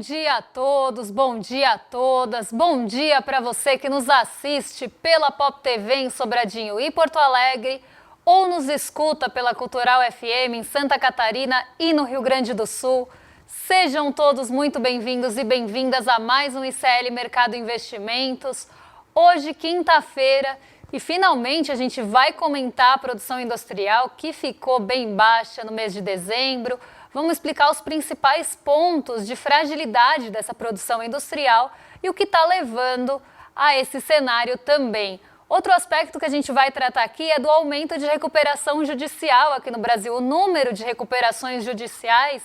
dia a todos, bom dia a todas, bom dia para você que nos assiste pela Pop TV em Sobradinho e Porto Alegre ou nos escuta pela Cultural FM em Santa Catarina e no Rio Grande do Sul. Sejam todos muito bem-vindos e bem-vindas a mais um ICL Mercado Investimentos. Hoje, quinta-feira, e finalmente a gente vai comentar a produção industrial que ficou bem baixa no mês de dezembro. Vamos explicar os principais pontos de fragilidade dessa produção industrial e o que está levando a esse cenário também. Outro aspecto que a gente vai tratar aqui é do aumento de recuperação judicial aqui no Brasil. O número de recuperações judiciais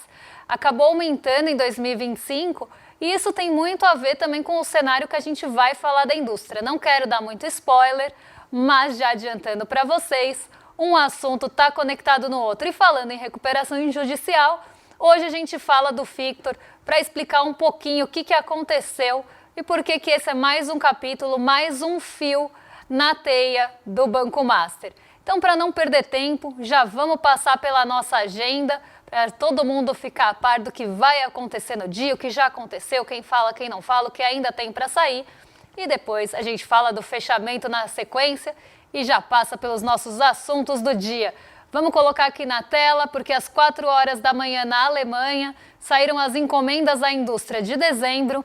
acabou aumentando em 2025 e isso tem muito a ver também com o cenário que a gente vai falar da indústria. Não quero dar muito spoiler, mas já adiantando para vocês, um assunto está conectado no outro. E falando em recuperação judicial, hoje a gente fala do Fictor para explicar um pouquinho o que aconteceu e por que esse é mais um capítulo, mais um fio na teia do Banco Master. Então, para não perder tempo, já vamos passar pela nossa agenda, para todo mundo ficar a par do que vai acontecer no dia, o que já aconteceu, quem fala, quem não fala, o que ainda tem para sair. E depois a gente fala do fechamento na sequência e já passa pelos nossos assuntos do dia. Vamos colocar aqui na tela, porque às 4 horas da manhã na Alemanha saíram as encomendas à indústria de dezembro.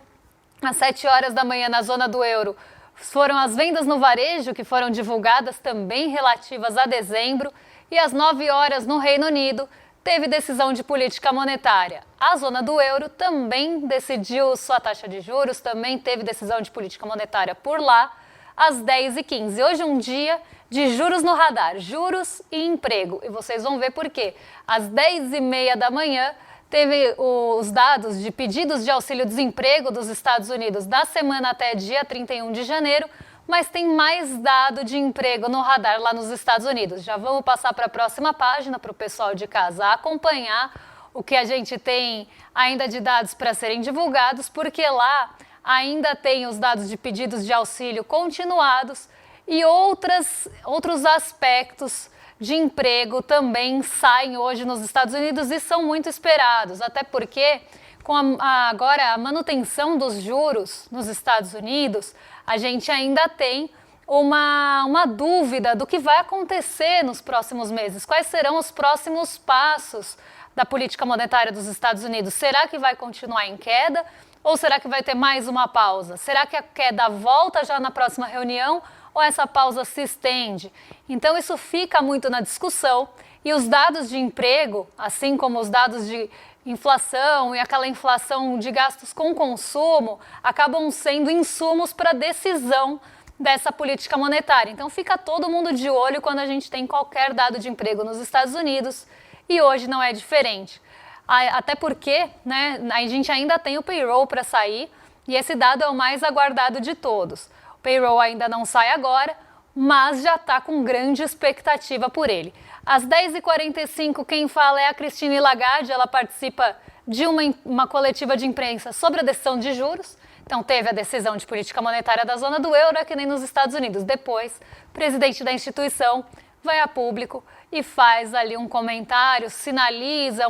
Às 7 horas da manhã na zona do euro foram as vendas no varejo que foram divulgadas também relativas a dezembro. E às 9 horas no Reino Unido teve decisão de política monetária. A zona do euro também decidiu sua taxa de juros, também teve decisão de política monetária por lá, às 10h15. Hoje é um dia de juros no radar, juros e emprego. E vocês vão ver por quê. Às 10h30 da manhã, teve os dados de pedidos de auxílio-desemprego dos Estados Unidos da semana até dia 31 de janeiro, mas tem mais dado de emprego no radar lá nos Estados Unidos. Já vamos passar para a próxima página para o pessoal de casa acompanhar o que a gente tem ainda de dados para serem divulgados, porque lá ainda tem os dados de pedidos de auxílio continuados e outros aspectos de emprego também saem hoje nos Estados Unidos e são muito esperados, até porque com agora a manutenção dos juros nos Estados Unidos, a gente ainda tem uma dúvida do que vai acontecer nos próximos meses. Quais serão os próximos passos da política monetária dos Estados Unidos? Será que vai continuar em queda ou será que vai ter mais uma pausa? Será que a queda volta já na próxima reunião ou essa pausa se estende? Então isso fica muito na discussão e os dados de emprego, assim como os dados de inflação e aquela inflação de gastos com consumo, acabam sendo insumos para a decisão dessa política monetária. Então fica todo mundo de olho quando a gente tem qualquer dado de emprego nos Estados Unidos e hoje não é diferente. Até porque a gente ainda tem o payroll para sair e esse dado é o mais aguardado de todos. O payroll ainda não sai agora, mas já está com grande expectativa por ele. Às 10h45, quem fala é a Christine Lagarde, ela participa de uma coletiva de imprensa sobre a decisão de juros. Então teve a decisão de política monetária da zona do euro, que nem nos Estados Unidos. Depois, o presidente da instituição vai a público e faz ali um comentário, sinaliza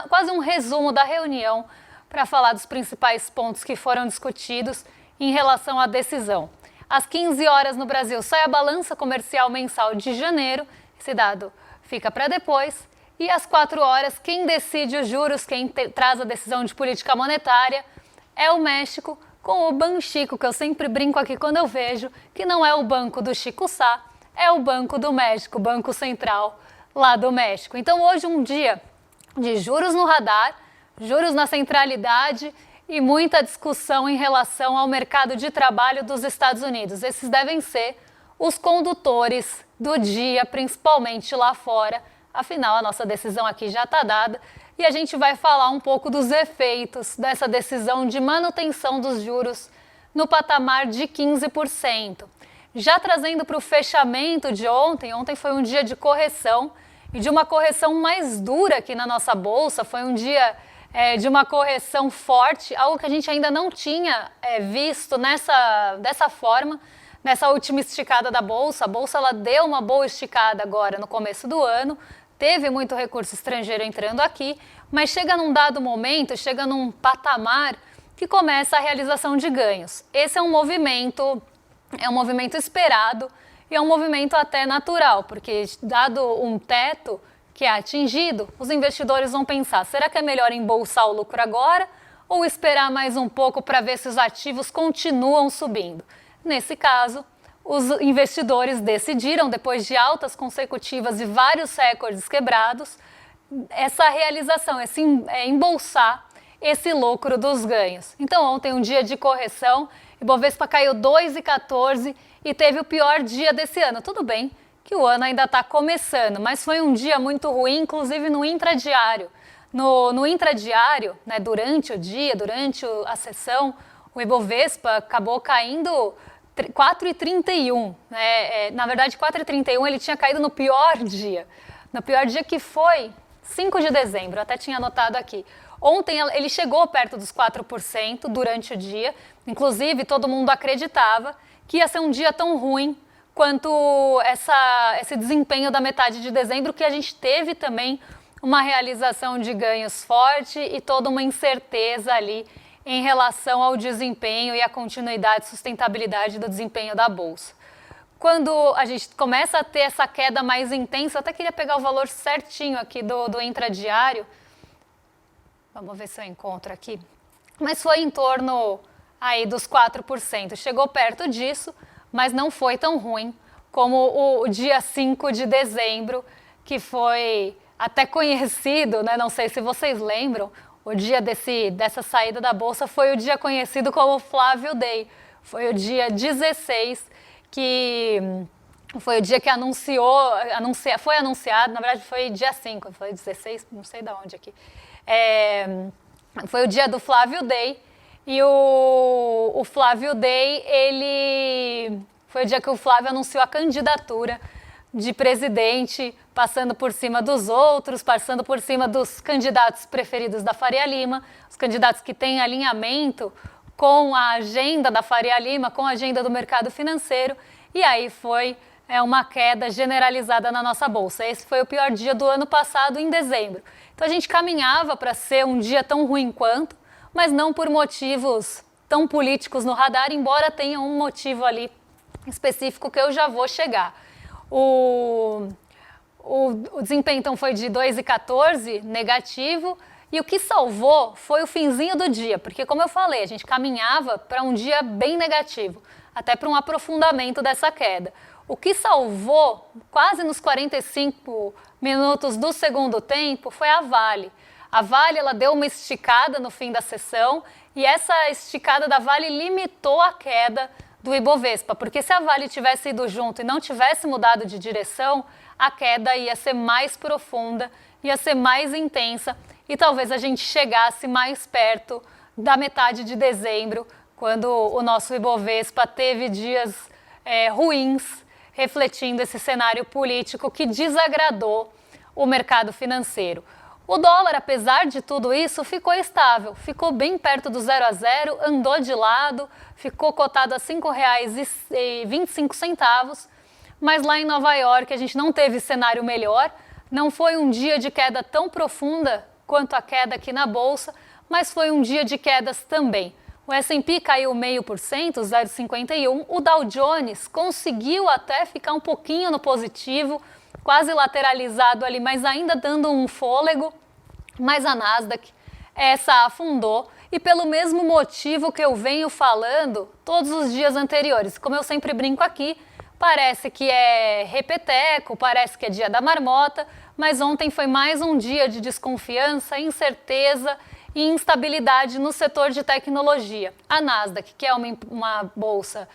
quase um resumo da reunião para falar dos principais pontos que foram discutidos em relação à decisão. Às 15 horas no Brasil sai a balança comercial mensal de janeiro, esse dado fica para depois, e às 4 horas quem decide os juros, quem traz a decisão de política monetária é o México com o Banxico, que eu sempre brinco aqui quando eu vejo, que não é o banco do Chico Sá, é o Banco do México, o Banco Central lá do México. Então hoje um dia de juros no radar, juros na centralidade e muita discussão em relação ao mercado de trabalho dos Estados Unidos. Esses devem ser os condutores do dia, principalmente lá fora. Afinal, a nossa decisão aqui já está dada e a gente vai falar um pouco dos efeitos dessa decisão de manutenção dos juros no patamar de 15%. Já trazendo para o fechamento de ontem foi um dia de correção e de uma correção mais dura aqui na nossa bolsa, foi um dia de uma correção forte, algo que a gente ainda não tinha visto dessa forma, nessa última esticada da Bolsa. A Bolsa ela deu uma boa esticada agora no começo do ano, teve muito recurso estrangeiro entrando aqui, mas chega num dado momento, chega num patamar que começa a realização de ganhos. Esse é um movimento esperado e é um movimento até natural, porque dado um teto que é atingido, os investidores vão pensar, será que é melhor embolsar o lucro agora ou esperar mais um pouco para ver se os ativos continuam subindo? Nesse caso, os investidores decidiram, depois de altas consecutivas e vários recordes quebrados, essa realização, embolsar esse lucro dos ganhos. Então, ontem, um dia de correção, Ibovespa caiu 2,14 e teve o pior dia desse ano. Tudo bem que o ano ainda está começando, mas foi um dia muito ruim, inclusive no intradiário. No intradiário, né, durante o dia, durante a sessão, o Ibovespa acabou caindo 4,31. Na verdade, 4,31 ele tinha caído no pior dia. No pior dia que foi 5 de dezembro, até tinha anotado aqui. Ontem ele chegou perto dos 4% durante o dia. Inclusive, todo mundo acreditava que ia ser um dia tão ruim quanto esse desempenho da metade de dezembro, que a gente teve também uma realização de ganhos forte e toda uma incerteza ali em relação ao desempenho e à continuidade e sustentabilidade do desempenho da Bolsa. Quando a gente começa a ter essa queda mais intensa, eu até queria pegar o valor certinho aqui do intradiário. Vamos ver se eu encontro aqui. Mas foi em torno aí dos 4%. Chegou perto disso, mas não foi tão ruim como o dia 5 de dezembro, que foi até conhecido, né? Não sei se vocês lembram, o dia dessa saída da Bolsa foi o dia conhecido como Flávio Day. Foi o dia 16, que foi o dia que foi anunciado, na verdade foi dia 5, foi 16, não sei de onde aqui. Foi o dia do Flávio Day, e o Flávio Day, foi o dia que o Flávio anunciou a candidatura de presidente, passando por cima dos outros, passando por cima dos candidatos preferidos da Faria Lima, os candidatos que têm alinhamento com a agenda da Faria Lima, com a agenda do mercado financeiro, e aí foi uma queda generalizada na nossa Bolsa. Esse foi o pior dia do ano passado, em dezembro. Então a gente caminhava para ser um dia tão ruim quanto, mas não por motivos tão políticos no radar, embora tenha um motivo ali específico que eu já vou chegar. O desempenho então foi de 2,14 negativo, e o que salvou foi o finzinho do dia, porque como eu falei, a gente caminhava para um dia bem negativo, até para um aprofundamento dessa queda. O que salvou, quase nos 45 minutos do segundo tempo, foi a Vale. A Vale, ela deu uma esticada no fim da sessão, e essa esticada da Vale limitou a queda do Ibovespa, porque se a Vale tivesse ido junto e não tivesse mudado de direção, a queda ia ser mais profunda, ia ser mais intensa, e talvez a gente chegasse mais perto da metade de dezembro, quando o nosso Ibovespa teve dias ruins, refletindo esse cenário político que desagradou o mercado financeiro. O dólar, apesar de tudo isso, ficou estável, ficou bem perto do 0 a 0, andou de lado, ficou cotado a R$ 5,25, mas lá em Nova York a gente não teve cenário melhor, não foi um dia de queda tão profunda quanto a queda aqui na Bolsa, mas foi um dia de quedas também. O S&P caiu 0,5%, 0,51%, o Dow Jones conseguiu até ficar um pouquinho no positivo, quase lateralizado ali, mas ainda dando um fôlego, mas a Nasdaq, essa afundou, e pelo mesmo motivo que eu venho falando todos os dias anteriores. Como eu sempre brinco aqui, parece que é repeteco, parece que é dia da marmota, mas ontem foi mais um dia de desconfiança, incerteza e instabilidade no setor de tecnologia. A Nasdaq, que é uma bolsa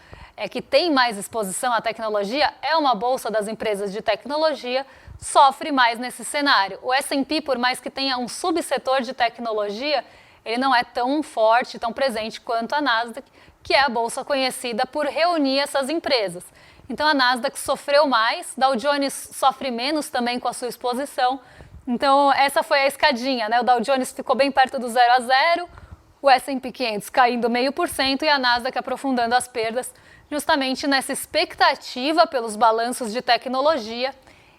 que tem mais exposição à tecnologia, é uma bolsa das empresas de tecnologia, sofre mais nesse cenário. O S&P, por mais que tenha um subsetor de tecnologia, ele não é tão forte, tão presente quanto a Nasdaq, que é a bolsa conhecida por reunir essas empresas. Então a Nasdaq sofreu mais, Dow Jones sofre menos também com a sua exposição. Então essa foi a escadinha, né? O Dow Jones ficou bem perto do 0 a 0, o S&P 500 caindo 0,5% e a Nasdaq aprofundando as perdas, justamente nessa expectativa pelos balanços de tecnologia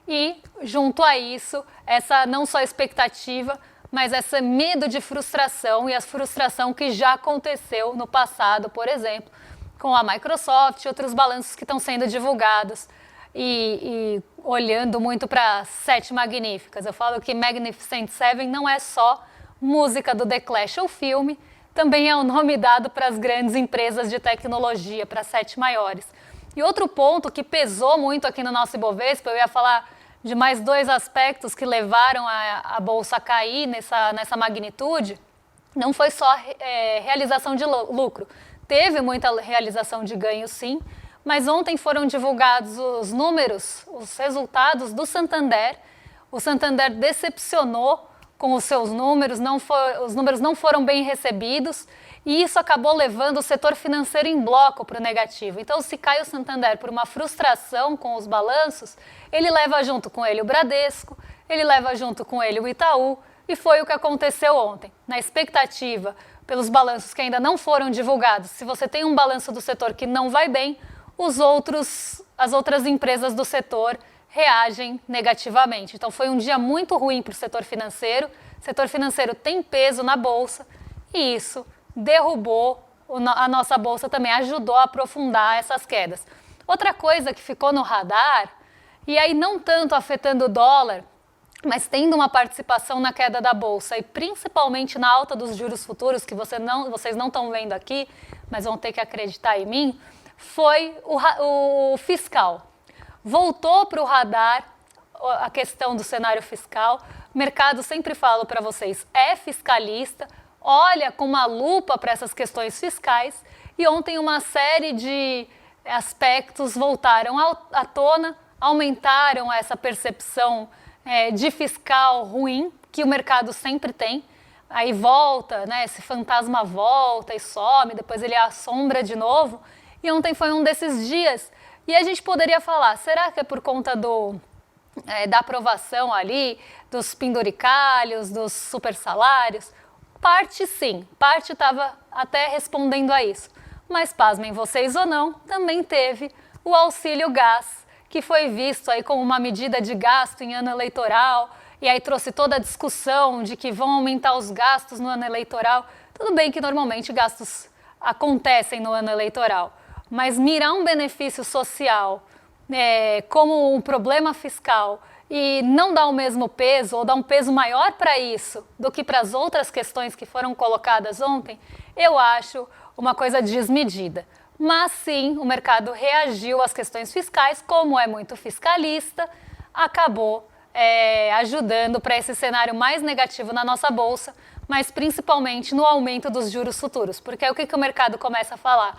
e, junto a isso, essa não só expectativa, mas esse medo de frustração e a frustração que já aconteceu no passado, por exemplo, com a Microsoft e outros balanços que estão sendo divulgados e olhando muito para Sete Magníficas. Eu falo que Magnificent Seven não é só música do The Clash ou filme, também é o nome dado para as grandes empresas de tecnologia, para as 7 maiores. E outro ponto que pesou muito aqui no nosso Ibovespa, eu ia falar de mais 2 aspectos que levaram a Bolsa a cair nessa magnitude, não foi só realização de lucro. Teve muita realização de ganho, sim, mas ontem foram divulgados os números, os resultados do Santander. O Santander decepcionou com os seus números, os números não foram bem recebidos e isso acabou levando o setor financeiro em bloco para o negativo. Então, se cai o Santander por uma frustração com os balanços, ele leva junto com ele o Bradesco, ele leva junto com ele o Itaú, e foi o que aconteceu ontem. Na expectativa, pelos balanços que ainda não foram divulgados, se você tem um balanço do setor que não vai bem, as outras empresas do setor reagem negativamente. Então foi um dia muito ruim para o setor financeiro. O setor financeiro tem peso na Bolsa e isso derrubou a nossa Bolsa também, ajudou a aprofundar essas quedas. Outra coisa que ficou no radar, e aí não tanto afetando o dólar, mas tendo uma participação na queda da Bolsa e principalmente na alta dos juros futuros, que vocês não estão vendo aqui, mas vão ter que acreditar em mim, foi o fiscal. Voltou para o radar a questão do cenário fiscal. O mercado, sempre falo para vocês, é fiscalista, olha com uma lupa para essas questões fiscais e ontem uma série de aspectos voltaram à tona, aumentaram essa percepção de fiscal ruim que o mercado sempre tem. Aí volta, né, esse fantasma volta e some, depois ele assombra de novo. E ontem foi um desses dias. E a gente poderia falar, será que é por conta da aprovação ali, dos penduricalhos, dos super salários? Parte sim, parte estava até respondendo a isso. Mas pasmem vocês ou não, também teve o auxílio gás, que foi visto aí como uma medida de gasto em ano eleitoral, e aí trouxe toda a discussão de que vão aumentar os gastos no ano eleitoral. Tudo bem que normalmente gastos acontecem no ano eleitoral, mas mirar um benefício social como um problema fiscal e não dar o mesmo peso ou dar um peso maior para isso do que para as outras questões que foram colocadas ontem, eu acho uma coisa desmedida. Mas sim, o mercado reagiu às questões fiscais, como é muito fiscalista, acabou ajudando para esse cenário mais negativo na nossa Bolsa, mas principalmente no aumento dos juros futuros. Porque aí o que o mercado começa a falar?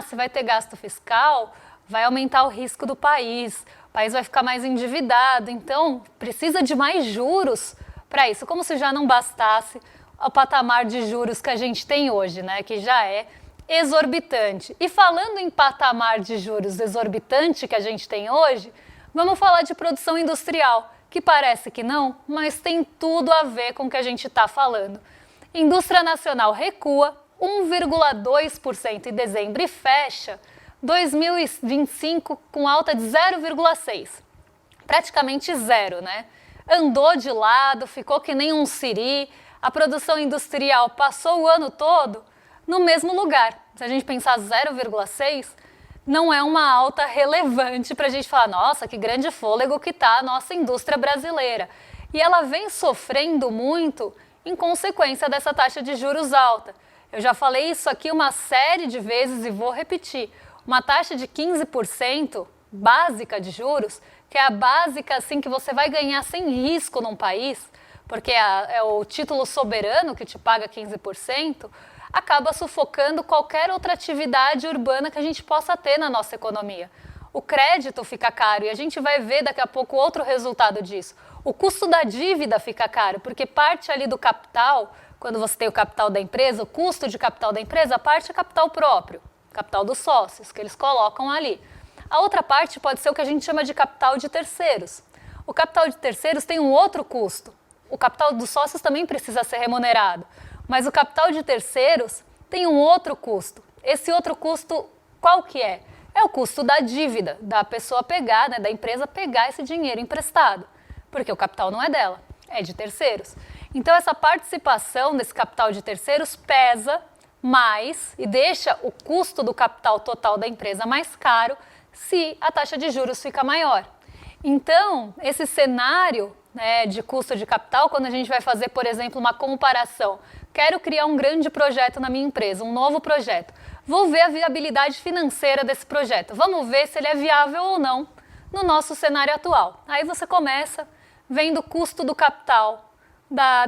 Se vai ter gasto fiscal, vai aumentar o risco do país, o país vai ficar mais endividado, então precisa de mais juros para isso, como se já não bastasse o patamar de juros que a gente tem hoje, né, que já é exorbitante. E falando em patamar de juros exorbitante que a gente tem hoje, vamos falar de produção industrial, que parece que não, mas tem tudo a ver com o que a gente está falando. Indústria nacional recua 1,2% em dezembro e fecha 2025 com alta de 0,6%. Praticamente zero, né? Andou de lado, ficou que nem um siri. A produção industrial passou o ano todo no mesmo lugar. Se a gente pensar 0,6%, não é uma alta relevante para a gente falar, nossa, que grande fôlego que está a nossa indústria brasileira. E ela vem sofrendo muito em consequência dessa taxa de juros alta. Eu já falei isso aqui uma série de vezes e vou repetir. Uma taxa de 15% básica de juros, que é a básica assim que você vai ganhar sem risco num país, porque é o título soberano que te paga 15%, acaba sufocando qualquer outra atividade urbana que a gente possa ter na nossa economia. O crédito fica caro e a gente vai ver daqui a pouco outro resultado disso. O custo da dívida fica caro, porque parte ali do capital, quando você tem o capital da empresa, o custo de capital da empresa, parte é capital próprio, capital dos sócios, que eles colocam ali. A outra parte pode ser o que a gente chama de capital de terceiros. O capital de terceiros tem um outro custo. O capital dos sócios também precisa ser remunerado. Mas o capital de terceiros tem um outro custo. Esse outro custo, qual que é? É o custo da dívida, da pessoa pegar, né, da empresa pegar esse dinheiro emprestado. Porque o capital não é dela, é de terceiros. Então, essa participação desse capital de terceiros pesa mais e deixa o custo do capital total da empresa mais caro se a taxa de juros fica maior. Então, esse cenário, né, de custo de capital, quando a gente vai fazer, por exemplo, uma comparação, quero criar um grande projeto na minha empresa, um novo projeto, vou ver a viabilidade financeira desse projeto, vamos ver se ele é viável ou não no nosso cenário atual. Aí você começa vendo o custo do capital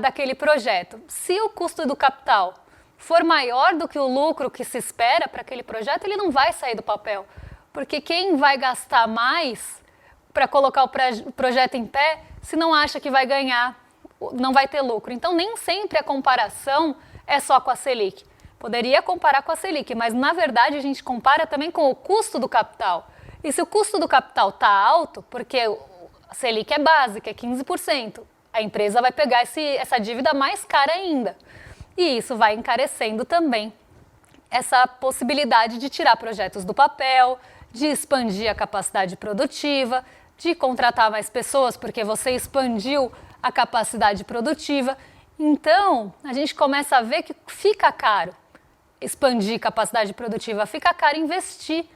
daquele projeto. Se o custo do capital for maior do que o lucro que se espera para aquele projeto, ele não vai sair do papel, porque quem vai gastar mais para colocar o projeto em pé, se não acha que vai ganhar, não vai ter lucro. Então, nem sempre a comparação é só com a Selic. Poderia comparar com a Selic, mas na verdade a gente compara também com o custo do capital. E se o custo do capital está alto, porque a Selic é básica, é 15%, a empresa vai pegar essa dívida mais cara ainda. E isso vai encarecendo também essa possibilidade de tirar projetos do papel, de expandir a capacidade produtiva, de contratar mais pessoas, porque você expandiu a capacidade produtiva. Então, a gente começa a ver que fica caro expandir capacidade produtiva, fica caro investir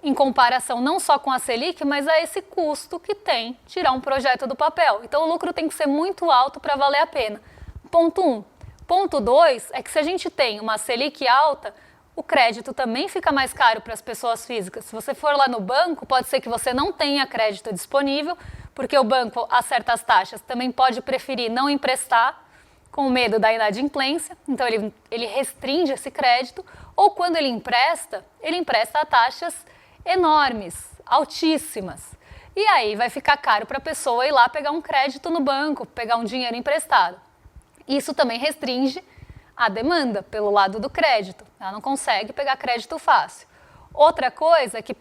em comparação não só com a Selic, mas a esse custo que tem tirar um projeto do papel. Então, o lucro tem que ser muito alto para valer a pena. Ponto 1. Ponto 2 é que se a gente tem uma Selic alta, o crédito também fica mais caro para as pessoas físicas. Se você for lá no banco, pode ser que você não tenha crédito disponível, porque o banco, a certas taxas, também pode preferir não emprestar, com medo da inadimplência, então ele restringe esse crédito, ou quando ele empresta a taxas enormes, altíssimas. E aí vai ficar caro para a pessoa ir lá pegar um crédito no banco, pegar um dinheiro emprestado. Isso também restringe a demanda pelo lado do crédito. Ela não consegue pegar crédito fácil. Outra coisa é que,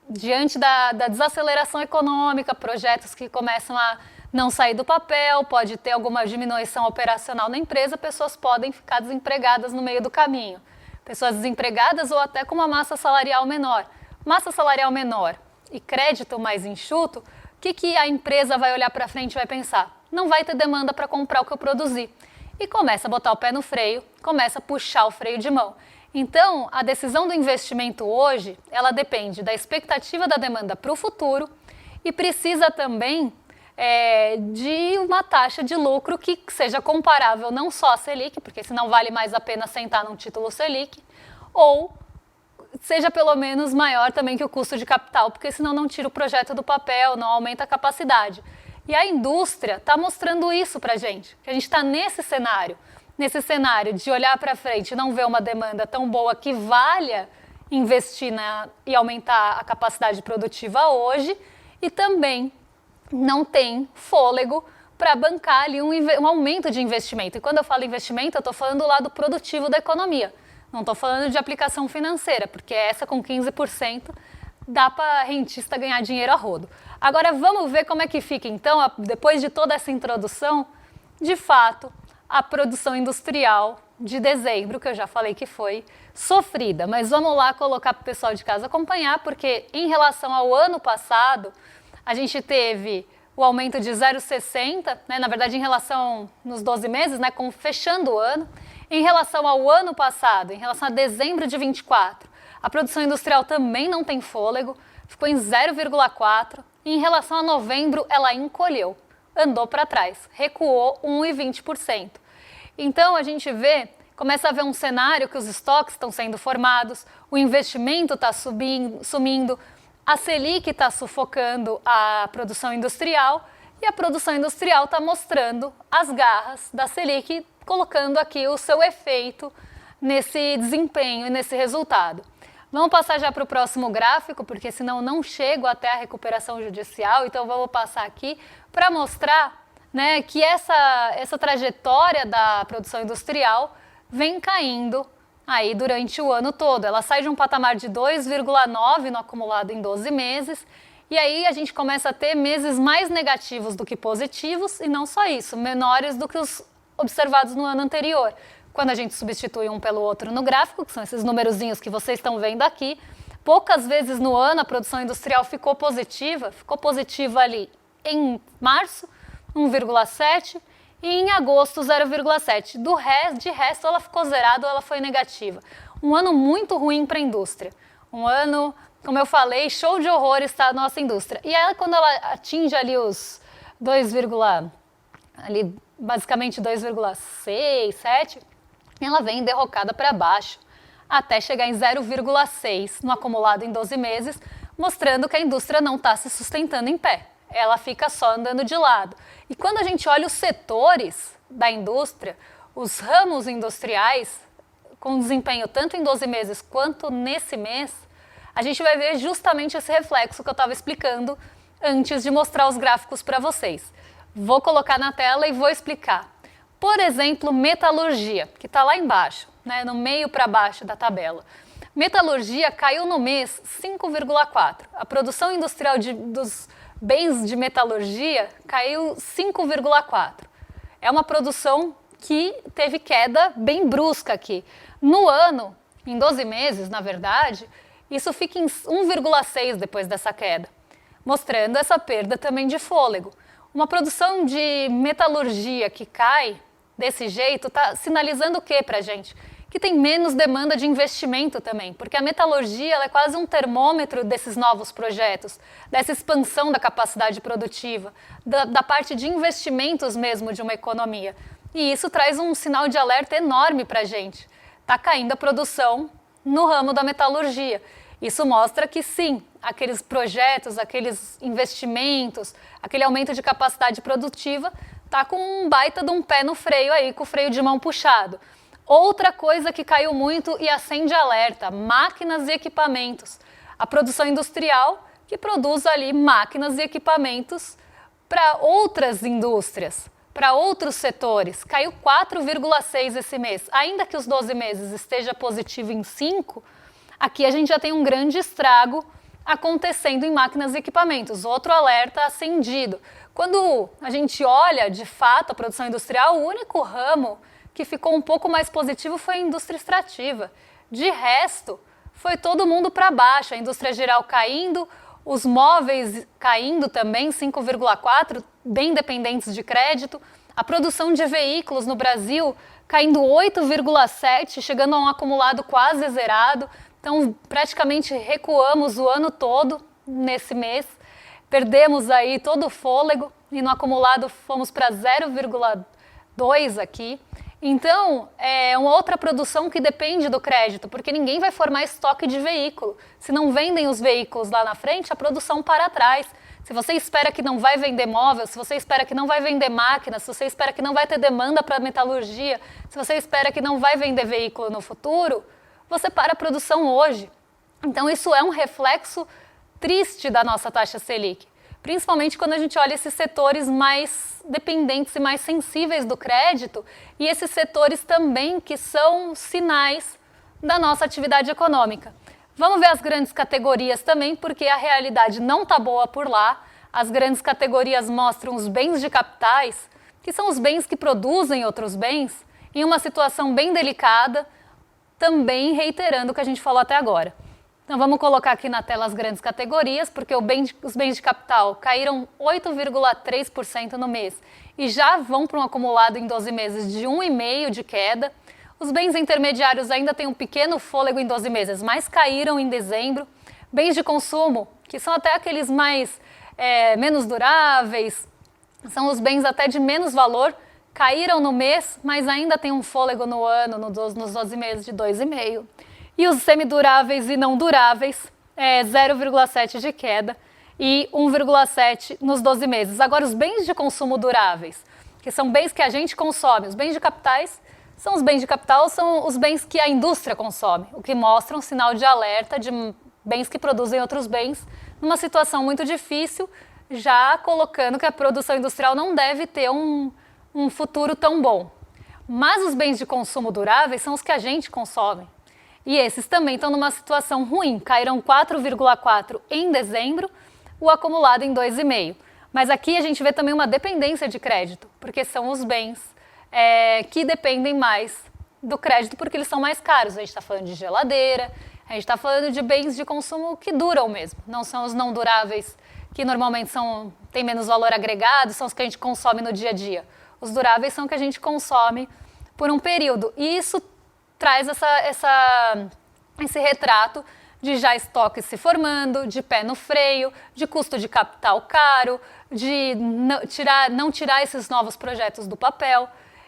diante da desaceleração econômica, projetos que começam a não sair do papel, pode ter alguma diminuição operacional na empresa, pessoas podem ficar desempregadas no meio do caminho. Pessoas desempregadas ou até com uma massa salarial menor. Massa salarial menor e crédito mais enxuto, o que a empresa vai olhar para frente e vai pensar? Não vai ter demanda para comprar o que eu produzi. E começa a botar o pé no freio, começa a puxar o freio de mão. Então, a decisão do investimento hoje, ela depende da expectativa da demanda para o futuro e precisa também de uma taxa de lucro que seja comparável não só à Selic, porque senão vale mais a pena sentar num título Selic, ou seja pelo menos maior também que o custo de capital, porque senão não tira o projeto do papel, não aumenta a capacidade. E a indústria está mostrando isso para a gente, que a gente está nesse cenário de olhar para frente e não ver uma demanda tão boa que valha investir e aumentar a capacidade produtiva hoje, e também não tem fôlego para bancar ali um aumento de investimento. E quando eu falo investimento, eu estou falando do lado produtivo da economia. Não estou falando de aplicação financeira, porque essa com 15% dá para rentista ganhar dinheiro a rodo. Agora vamos ver como é que fica, então, depois de toda essa introdução, de fato, a produção industrial de dezembro, que eu já falei que foi sofrida. Mas vamos lá colocar para o pessoal de casa acompanhar, porque em relação ao ano passado, a gente teve o aumento de 0,60, né, na verdade em relação nos 12 meses, né, fechando o ano. Em relação ao ano passado, em relação a dezembro de 24, a produção industrial também não tem fôlego, ficou em 0,4. E em relação a novembro, ela encolheu, andou para trás, recuou 1,20%. Então a gente começa a ver um cenário que os estoques estão sendo formados, o investimento está sumindo, a Selic está sufocando a produção industrial e a produção industrial está mostrando as garras da Selic, colocando aqui o seu efeito nesse desempenho e nesse resultado. Vamos passar já para o próximo gráfico, porque senão não chego até a recuperação judicial, então vamos passar aqui para mostrar, né, que essa trajetória da produção industrial vem caindo aí durante o ano todo. Ela sai de um patamar de 2,9 no acumulado em 12 meses, e aí a gente começa a ter meses mais negativos do que positivos, e não só isso, menores do que os observados no ano anterior. Quando a gente substitui um pelo outro no gráfico, que são esses numerozinhos que vocês estão vendo aqui, poucas vezes no ano a produção industrial ficou positiva ali em março, 1,7, e em agosto 0,7. De resto, ela ficou zerada ou ela foi negativa. Um ano muito ruim para a indústria. Um ano, como eu falei, show de horror está a nossa indústria. E aí, quando ela atinge ali os basicamente 2,6, 7, ela vem derrocada para baixo, até chegar em 0,6 no acumulado em 12 meses, mostrando que a indústria não está se sustentando em pé. Ela fica só andando de lado. E quando a gente olha os setores da indústria, os ramos industriais, com desempenho tanto em 12 meses quanto nesse mês, a gente vai ver justamente esse reflexo que eu estava explicando antes de mostrar os gráficos para vocês. Vou colocar na tela e vou explicar. Por exemplo, metalurgia, que está lá embaixo, né, no meio para baixo da tabela. Metalurgia caiu no mês 5,4. A produção industrial dos bens de metalurgia caiu 5,4. É uma produção que teve queda bem brusca aqui. No ano, em 12 meses, na verdade, isso fica em 1,6 depois dessa queda, mostrando essa perda também de fôlego. Uma produção de metalurgia que cai desse jeito está sinalizando o que para a gente? Que tem menos demanda de investimento também, porque a metalurgia ela é quase um termômetro desses novos projetos, dessa expansão da capacidade produtiva, da parte de investimentos mesmo de uma economia. E isso traz um sinal de alerta enorme para a gente. Está caindo a produção no ramo da metalurgia. Isso mostra que sim, aqueles projetos, aqueles investimentos, aquele aumento de capacidade produtiva está com um baita de um pé no freio aí, com o freio de mão puxado. Outra coisa que caiu muito e acende alerta, máquinas e equipamentos. A produção industrial que produz ali máquinas e equipamentos para outras indústrias, para outros setores. Caiu 4,6 esse mês. Ainda que os 12 meses esteja positivo em 5, aqui a gente já tem um grande estrago acontecendo em máquinas e equipamentos. Outro alerta acendido. Quando a gente olha, de fato, a produção industrial, o único ramo que ficou um pouco mais positivo foi a indústria extrativa. De resto, foi todo mundo para baixo. A indústria geral caindo, os móveis caindo também, 5,4, bem dependentes de crédito. A produção de veículos no Brasil caindo 8,7, chegando a um acumulado quase zerado. Então, praticamente recuamos o ano todo nesse mês. Perdemos aí todo o fôlego e no acumulado fomos para 0,2 aqui. Então, é uma outra produção que depende do crédito, porque ninguém vai formar estoque de veículo. Se não vendem os veículos lá na frente, a produção para trás. Se você espera que não vai vender móvel, se você espera que não vai vender máquinas, se você espera que não vai ter demanda para metalurgia, se você espera que não vai vender veículo no futuro, você para a produção hoje. Então, isso é um reflexo triste da nossa taxa Selic, principalmente quando a gente olha esses setores mais dependentes e mais sensíveis do crédito e esses setores também que são sinais da nossa atividade econômica. Vamos ver as grandes categorias também, porque a realidade não está boa por lá. As grandes categorias mostram os bens de capitais, que são os bens que produzem outros bens, em uma situação bem delicada, também reiterando o que a gente falou até agora. Então vamos colocar aqui na tela as grandes categorias, porque os bens de capital caíram 8,3% no mês e já vão para um acumulado em 12 meses de 1,5% de queda. Os bens intermediários ainda têm um pequeno fôlego em 12 meses, mas caíram em dezembro. Bens de consumo, que são até aqueles menos duráveis, são os bens até de menos valor, caíram no mês, mas ainda tem um fôlego no ano, nos 12 meses de 2,5%. E os semiduráveis e não duráveis, 0,7% de queda e 1,7% nos 12 meses. Agora, os bens de consumo duráveis, que são bens que a gente consome, os bens de capitais, são os bens de capital, são os bens que a indústria consome, o que mostra um sinal de alerta de bens que produzem outros bens, numa situação muito difícil, já colocando que a produção industrial não deve ter um futuro tão bom. Mas os bens de consumo duráveis são os que a gente consome. E esses também estão numa situação ruim, caíram 4,4% em dezembro, o acumulado em 2,5%. Mas aqui a gente vê também uma dependência de crédito, porque são os bens que dependem mais do crédito, porque eles são mais caros. A gente está falando de geladeira, a gente está falando de bens de consumo que duram mesmo, não são os não duráveis, que normalmente têm menos valor agregado, são os que a gente consome no dia a dia. Os duráveis são o que a gente consome por um período. E isso traz esse retrato de já estoque se formando, de pé no freio, de custo de capital caro, de não tirar esses novos projetos do papel.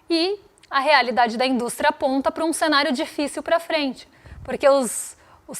E a realidade da indústria aponta para um cenário difícil para frente, porque os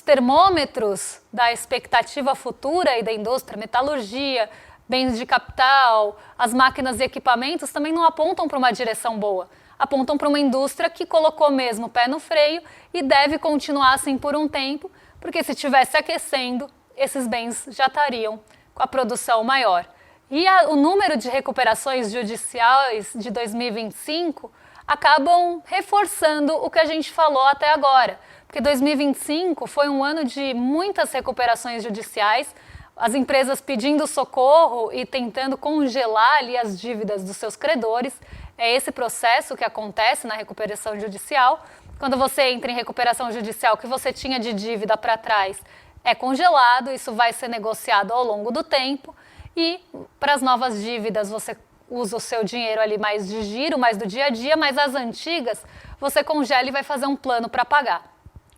termômetros da expectativa futura e da indústria, metalurgia, bens de capital, as máquinas e equipamentos também não apontam para uma direção boa. Apontam para uma indústria que colocou mesmo o pé no freio e deve continuar assim por um tempo, porque se estivesse aquecendo, esses bens já estariam com a produção maior. E o número de recuperações judiciais de 2025 acabam reforçando o que a gente falou até agora, porque 2025 foi um ano de muitas recuperações judiciais, as empresas pedindo socorro e tentando congelar ali as dívidas dos seus credores. É esse processo que acontece na recuperação judicial. Quando você entra em recuperação judicial, o que você tinha de dívida para trás é congelado, isso vai ser negociado ao longo do tempo, e para as novas dívidas você usa o seu dinheiro ali mais de giro, mais do dia a dia, mas as antigas você congela e vai fazer um plano para pagar.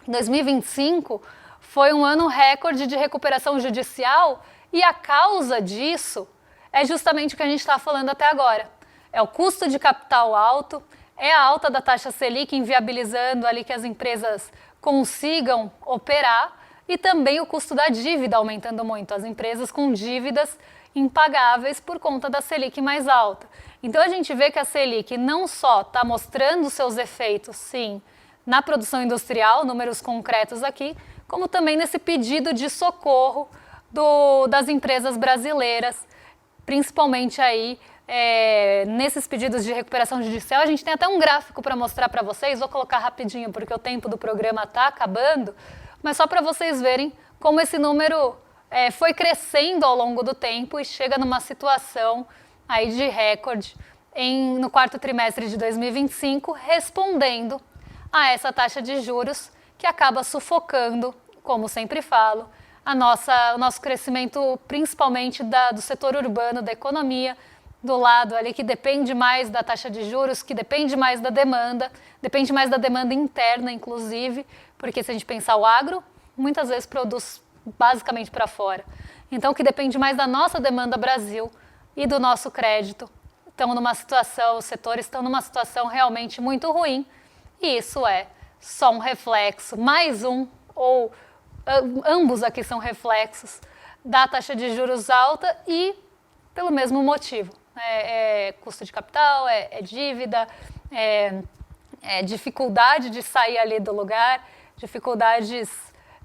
2025 foi um ano recorde de recuperação judicial e a causa disso é justamente o que a gente está falando até agora. É o custo de capital alto, é a alta da taxa Selic inviabilizando ali que as empresas consigam operar e também o custo da dívida aumentando muito, as empresas com dívidas impagáveis por conta da Selic mais alta. Então a gente vê que a Selic não só está mostrando seus efeitos, sim, na produção industrial, números concretos aqui, como também nesse pedido de socorro das empresas brasileiras, principalmente aí nesses pedidos de recuperação judicial. A gente tem até um gráfico para mostrar para vocês, vou colocar rapidinho porque o tempo do programa está acabando, mas só para vocês verem como esse número foi crescendo ao longo do tempo e chega numa situação aí de recorde no quarto trimestre de 2025, respondendo a essa taxa de juros que acaba sufocando, como sempre falo, o nosso crescimento, principalmente do setor urbano, da economia, do lado ali que depende mais da taxa de juros, que depende mais da demanda, depende mais da demanda interna, inclusive, porque se a gente pensar o agro, muitas vezes produz basicamente para fora. Então, que depende mais da nossa demanda Brasil e do nosso crédito, os setores estão numa situação realmente muito ruim, e isso é só um reflexo, ambos aqui são reflexos da taxa de juros alta e pelo mesmo motivo. Custo de capital, dívida, dificuldade de sair ali do lugar, dificuldades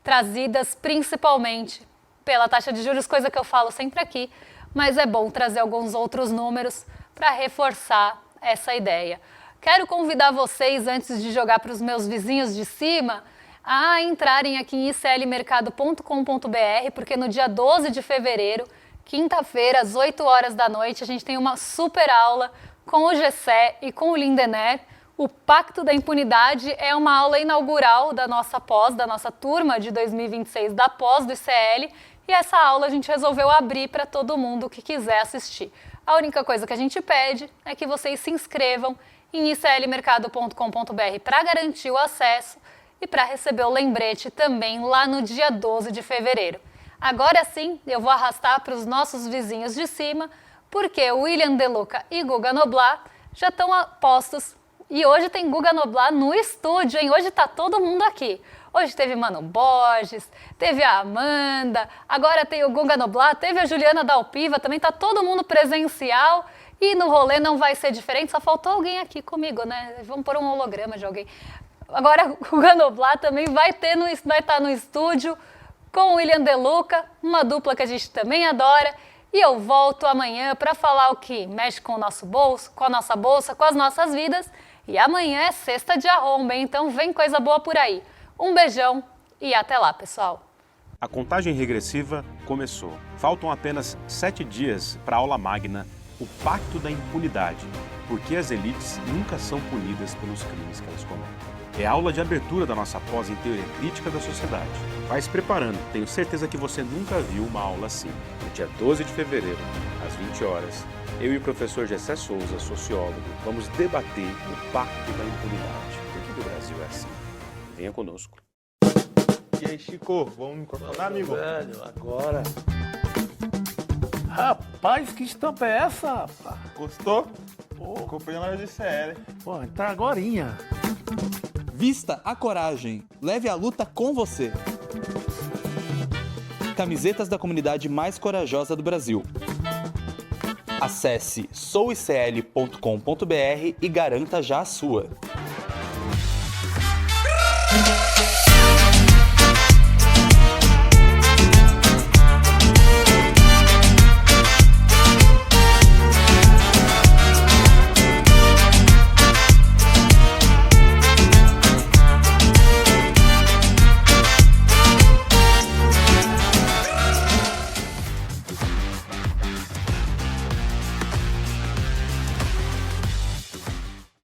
trazidas principalmente pela taxa de juros, coisa que eu falo sempre aqui, mas é bom trazer alguns outros números para reforçar essa ideia. Quero convidar vocês, antes de jogar para os meus vizinhos de cima, a entrarem aqui em iclmercado.com.br, porque no dia 12 de fevereiro, quinta-feira, às 8 horas da noite, a gente tem uma super aula com o Gessé e com o Lindener. O Pacto da Impunidade é uma aula inaugural da nossa pós, da nossa turma de 2026 da pós do ICL, e essa aula a gente resolveu abrir para todo mundo que quiser assistir. A única coisa que a gente pede é que vocês se inscrevam em iclmercado.com.br para garantir o acesso e para receber o lembrete também lá no dia 12 de fevereiro. Agora sim, eu vou arrastar para os nossos vizinhos de cima, porque o William De Luca e Guga Noblat já estão a postos. E hoje tem Guga Noblat no estúdio, hein? Hoje tá todo mundo aqui. Hoje teve Mano Borges, teve a Amanda, agora tem o Guga Noblat, teve a Juliana Dalpiva, também tá todo mundo presencial. E no rolê não vai ser diferente, só faltou alguém aqui comigo, né? Vamos pôr um holograma de alguém. Agora o Guga Noblat também vai estar no estúdio com o William De Luca, uma dupla que a gente também adora. E eu volto amanhã para falar o que mexe com o nosso bolso, com a nossa bolsa, com as nossas vidas. E amanhã é sexta de arromba, hein? Então vem coisa boa por aí. Um beijão e até lá, pessoal. A contagem regressiva começou. Faltam apenas 7 dias para a aula magna, o Pacto da Impunidade, porque as elites nunca são punidas pelos crimes que elas cometem. É a aula de abertura da nossa pós em Teoria Crítica da Sociedade. Vai se preparando, tenho certeza que você nunca viu uma aula assim. No dia 12 de fevereiro, às 20 horas, eu e o professor Gessé Souza, sociólogo, vamos debater o Pacto da Impunidade. Por que o Brasil é assim? Venha conosco. E aí, Chico, vamos me contar, amigo? Velho, agora. Rapaz, que estampa é essa, rapaz? Gostou? Comprei na loja de CL. Pô, entrar agorinha. Vista a coragem. Leve a luta com você. Camisetas da comunidade mais corajosa do Brasil. Acesse souicl.com.br e garanta já a sua.